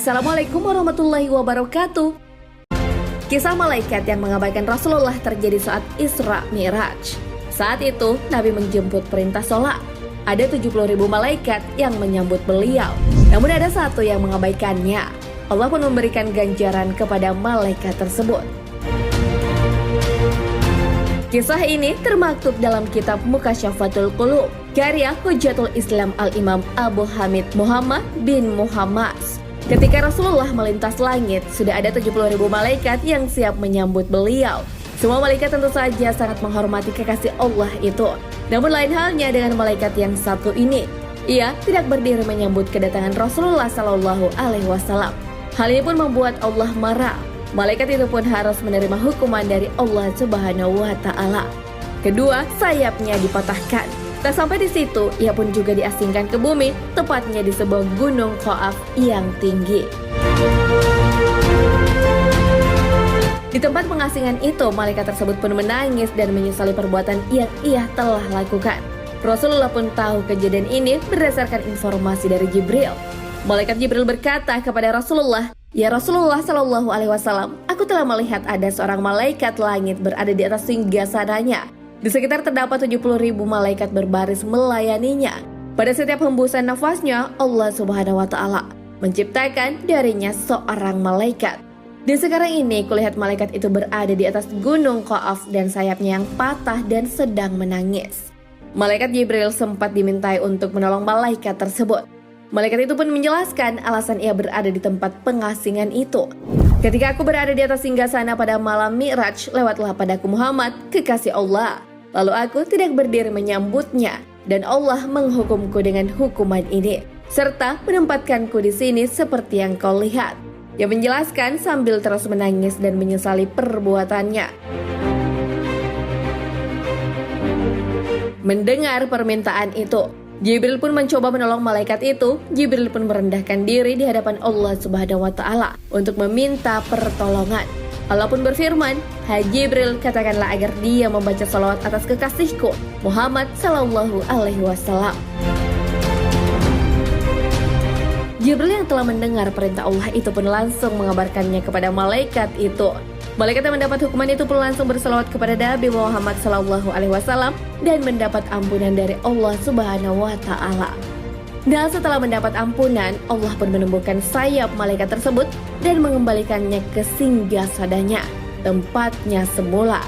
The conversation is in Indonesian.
Assalamualaikum warahmatullahi wabarakatuh. Kisah malaikat yang mengabaikan Rasulullah terjadi saat Isra Mi'raj. Saat itu, Nabi menjemput perintah sholat. Ada 70.000 malaikat yang menyambut beliau. Namun ada satu yang mengabaikannya. Allah pun memberikan ganjaran kepada malaikat tersebut. Kisah ini termaktub dalam kitab Mukasyafatul Qulub, karya Hujjatul Islam Al-Imam Abu Hamid Muhammad bin Muhammad. Ketika Rasulullah melintas langit, sudah ada 70.000 malaikat yang siap menyambut beliau. Semua malaikat tentu saja sangat menghormati kekasih Allah itu. Namun lain halnya dengan malaikat yang satu ini. Ia tidak berdiri menyambut kedatangan Rasulullah Shallallahu Alaihi Wasallam. Hal ini pun membuat Allah marah. Malaikat itu pun harus menerima hukuman dari Allah Subhanahu wa Ta'ala. Kedua, sayapnya dipatahkan. Tak sampai di situ, ia pun juga diasingkan ke bumi, tepatnya di sebuah gunung Qaf yang tinggi. Di tempat pengasingan itu, malaikat tersebut pun menangis dan menyesali perbuatan yang ia telah lakukan. Rasulullah pun tahu kejadian ini berdasarkan informasi dari Jibril. Malaikat Jibril berkata kepada Rasulullah, "Ya Rasulullah Shallallahu Alaihi Wasallam, aku telah melihat ada seorang malaikat langit berada di atas singgasananya. Di sekitar terdapat 70.000 malaikat berbaris melayaninya. Pada setiap hembusan nafasnya, Allah Subhanahu wa Ta'ala menciptakan darinya seorang malaikat. Dan sekarang ini kulihat malaikat itu berada di atas gunung Qaf dan sayapnya yang patah dan sedang menangis." Malaikat Jibril sempat dimintai untuk menolong malaikat tersebut. Malaikat itu pun menjelaskan alasan ia berada di tempat pengasingan itu. "Ketika aku berada di atas singgasana pada malam Mi'raj, lewatlah padaku Muhammad, kekasih Allah. Lalu aku tidak berdiri menyambutnya, dan Allah menghukumku dengan hukuman ini, serta menempatkanku di sini seperti yang kau lihat." Ia menjelaskan sambil terus menangis dan menyesali perbuatannya. Mendengar permintaan itu, Jibril pun mencoba menolong malaikat itu. Jibril pun merendahkan diri di hadapan Allah Subhanahu wa Ta'ala untuk meminta pertolongan. Allah pun berfirman, "Hai Jibril, katakanlah agar dia membaca salawat atas kekasihku Muhammad Sallallahu Alaihi Wasallam." Jibril yang telah mendengar perintah Allah itu pun langsung mengabarkannya kepada malaikat itu. Malaikat yang mendapat hukuman itu pun langsung bersalawat kepada Nabi Muhammad Sallallahu Alaihi Wasallam dan mendapat ampunan dari Allah Subhanahu wa Ta'ala. Dan setelah mendapat ampunan, Allah pun menumbuhkan sayap malaikat tersebut dan mengembalikannya ke singgasananya, tempatnya semula.